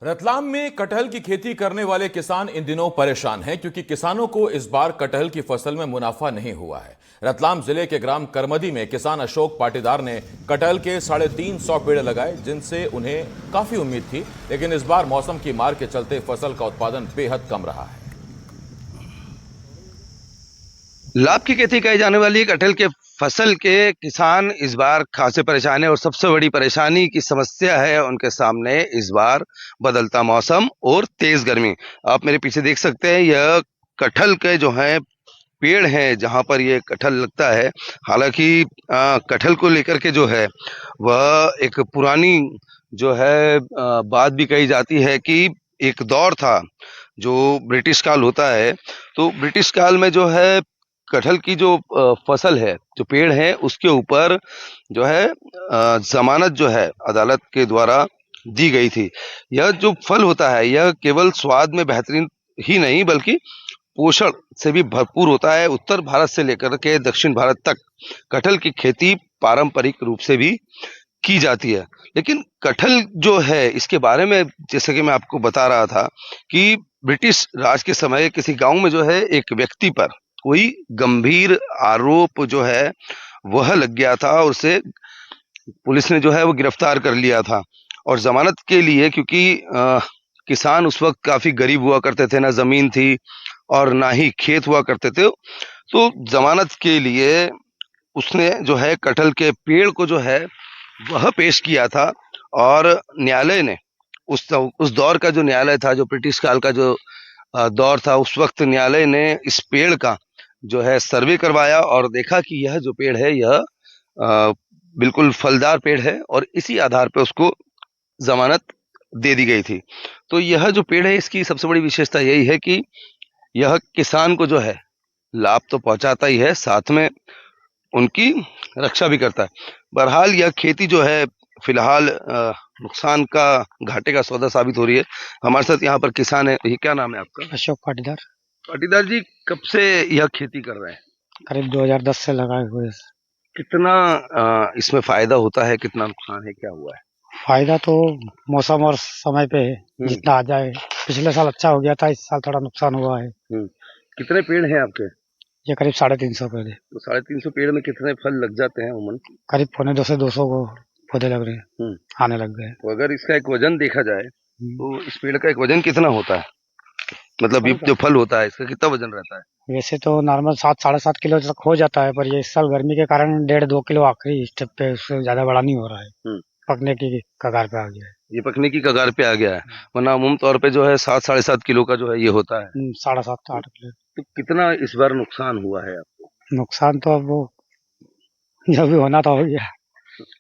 रतलाम में कटहल की खेती करने वाले किसान इन दिनों परेशान हैं क्योंकि किसानों को इस बार कटहल की फसल में मुनाफा नहीं हुआ है। रतलाम जिले के ग्राम करमदी में किसान अशोक पाटीदार ने कटहल के 350 पेड़ लगाए जिनसे उन्हें काफी उम्मीद थी, लेकिन इस बार मौसम की मार के चलते फसल का उत्पादन बेहद कम रहा है। लाभ की खेती कही जाने वाली कटहल के फसल के किसान इस बार खासे परेशान है और सबसे बड़ी परेशानी की समस्या है उनके सामने इस बार बदलता मौसम और तेज गर्मी। आप मेरे पीछे देख सकते हैं, यह कटहल के जो है पेड़ हैं जहां पर ये कटहल लगता है। हालांकि कटहल को लेकर के जो है वह एक पुरानी जो है बात भी कही जाती है कि एक दौर था जो ब्रिटिश काल होता है। तो ब्रिटिश काल में जो है कटहल की जो फसल है, जो पेड़ है, उसके ऊपर जो है जमानत जो है अदालत के द्वारा दी गई थी। यह जो फल होता है यह केवल स्वाद में बेहतरीन ही नहीं बल्कि पोषण से भी भरपूर होता है। उत्तर भारत से लेकर के दक्षिण भारत तक कटहल की खेती पारंपरिक रूप से भी की जाती है। लेकिन कटहल जो है इसके बारे में जैसे कि मैं आपको बता रहा था कि ब्रिटिश राज के समय किसी गांव में जो है एक व्यक्ति पर कोई गंभीर आरोप जो है वह लग गया था और उसे पुलिस ने जो है वो गिरफ्तार कर लिया था। और जमानत के लिए, क्योंकि किसान उस वक्त काफी गरीब हुआ करते थे, ना जमीन थी और ना ही खेत हुआ करते थे, तो जमानत के लिए उसने जो है कटहल के पेड़ को जो है वह पेश किया था। और न्यायालय ने उस दौर का जो न्यायालय था, जो ब्रिटिश काल का जो दौर था, उस वक्त न्यायालय ने इस पेड़ का जो है सर्वे करवाया और देखा कि यह जो पेड़ है यह बिल्कुल फलदार पेड़ है और इसी आधार पर उसको जमानत दे दी गई थी। तो यह जो पेड़ है इसकी सबसे बड़ी विशेषता यही है कि यह किसान को जो है लाभ तो पहुंचाता ही है, साथ में उनकी रक्षा भी करता है। बहरहाल यह खेती जो है फिलहाल नुकसान का, घाटे का सौदा साबित हो रही है। हमारे साथ यहाँ पर किसान है। ये क्या नाम है आपका? अशोक पाटीदार। पाटीदार जी, कब से यह खेती कर रहे हैं? करीब 2010 से लगाए हुए हैं। कितना इसमें फायदा होता है, कितना नुकसान है, क्या हुआ है? फायदा तो मौसम और समय पे है, जितना आ जाए। पिछले साल अच्छा हो गया था, इस साल थोड़ा नुकसान हुआ है। कितने पेड़ हैं आपके? ये करीब 350 पौधे। तो 350 पेड़ में कितने फल लग जाते हैं उमन? करीब 1.25 से 200 को पौधे लग रहे हैं, आने लग गए। तो अगर इसका एक वजन देखा जाए तो इस पेड़ का एक वजन कितना होता है? मतलब ये जो फल होता है इसका कितना वजन रहता है? वैसे तो नॉर्मल 7-7.5 किलो तक हो जाता है, पर ये इस साल गर्मी के कारण 1.5-2 किलो आखिरी स्टेप पे, उससे ज्यादा बड़ा नहीं हो रहा है। पकने की कगार पे आ गया है। ये पकने की कगार पे आ गया है, वरना अमूम तौर पे जो है 7-7.5 किलो का जो है ये होता है। 7.5-8 किलो। तो कितना इस बार नुकसान हुआ है आपको? नुकसान तो अब वो जो भी होना था हो गया।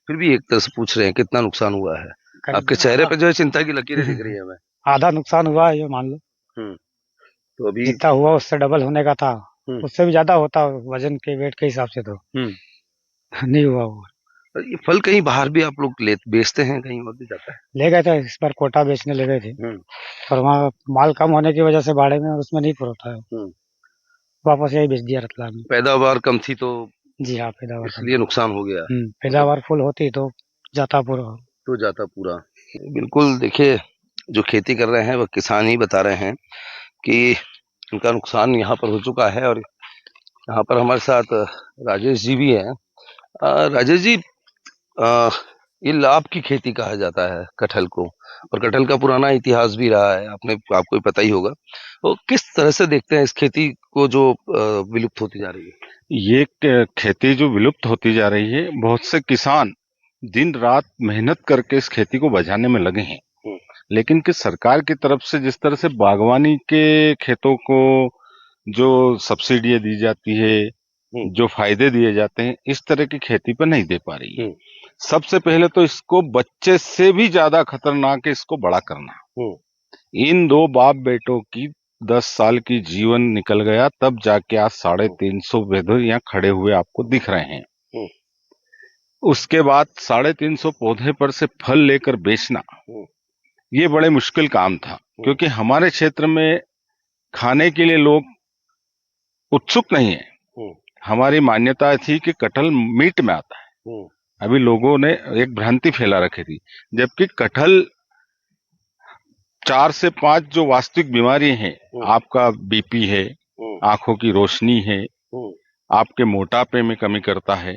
फिर भी एक तरह से पूछ रहे हैं कितना नुकसान हुआ है। आपके चेहरे पे जो है चिंता की लकीरें दिख रही है हमें। आधा नुकसान हुआ है ये मान लो। तो अभी जितना हुआ उससे डबल होने का था, उससे भी ज्यादा होता वजन के, वेट के हिसाब से तो नहीं हुआ वो। ये फल कहीं बाहर भी आप लोग बेचते हैं, कहीं और भी जाता है? ले गए थे इस बार, कोटा बेचने ले गए थे, पर वहाँ माल कम होने की वजह से भाड़े में और उसमें नहीं पूरा था, वापस यही बेच दिया रतलाम में। पैदावार कम थी तो? जी हाँ, पैदावार इसलिए नुकसान हो गया। पैदावार फुल होती तो जाता पूरा। बिल्कुल। देखिए, जो खेती कर रहे हैं वह किसान ही बता रहे हैं कि उनका नुकसान यहाँ पर हो चुका है। और यहाँ पर हमारे साथ राजेश जी भी हैं। राजेश जी, ये लाभ की खेती कहा जाता है कटहल को, और कटहल का पुराना इतिहास भी रहा है, आपको ही पता ही होगा। तो किस तरह से देखते हैं इस खेती को जो विलुप्त होती जा रही है? ये खेती जो विलुप्त होती जा रही है, बहुत से किसान दिन रात मेहनत करके इस खेती को बचाने में लगे हैं, लेकिन कि सरकार की तरफ से जिस तरह से बागवानी के खेतों को जो सब्सिडियां दी जाती है, जो फायदे दिए जाते हैं, इस तरह की खेती पर नहीं दे पा रही है। सबसे पहले तो इसको बच्चे से भी ज्यादा खतरनाक है इसको बड़ा करना। इन दो बाप बेटों की 10 साल की जीवन निकल गया, तब जाके आज 350 पौधे यहाँ खड़े हुए आपको दिख रहे हैं। उसके बाद 350 पौधे पर से फल लेकर बेचना, ये बड़े मुश्किल काम था, क्योंकि हमारे क्षेत्र में खाने के लिए लोग उत्सुक नहीं है। हमारी मान्यता थी कि कटहल मीट में आता है। अभी लोगों ने एक भ्रांति फैला रखी थी, जबकि कटहल 4 से 5 जो वास्तविक बीमारी हैं, आपका बीपी है, आंखों की रोशनी है, आपके मोटापे में कमी करता है,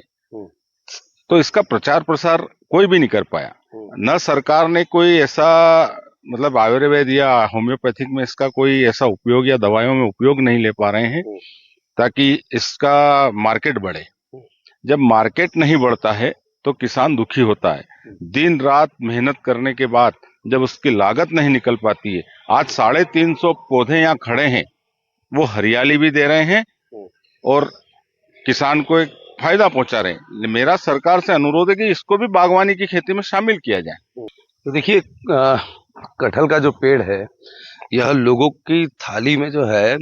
तो इसका प्रचार प्रसार कोई भी नहीं कर पाया। न सरकार ने कोई ऐसा मतलब आयुर्वेद या होम्योपैथिक में इसका कोई ऐसा उपयोग या दवाइयों में उपयोग नहीं ले पा रहे हैं ताकि इसका मार्केट बढ़े। जब मार्केट नहीं बढ़ता है तो किसान दुखी होता है। दिन रात मेहनत करने के बाद जब उसकी लागत नहीं निकल पाती है, आज 350 पौधे यहाँ खड़े हैं, वो हरियाली भी दे रहे हैं और किसान को एक फायदा पहुंचा रहे हैं। मेरा सरकार से अनुरोध है कि इसको भी बागवानी की खेती में शामिल किया जाए। तो देखिए, कटहल का जो पेड़ है यह लोगों की थाली में जो है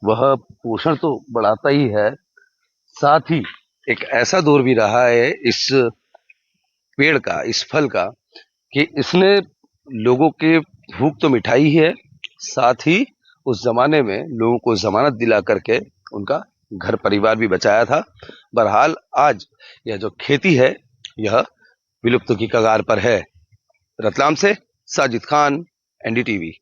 वह पोषण तो बढ़ाता ही है, साथ ही एक ऐसा दौर भी रहा है इस पेड़ का, इस फल का, कि इसने लोगों के भूख तो मिठाई ही है, साथ ही उस जमाने में लोगों को जमानत दिला करके उनका घर परिवार भी बचाया था। बहरहाल आज यह जो खेती है यह विलुप्त की कगार पर है। रतलाम से साजिद खान, एनडीटीवी।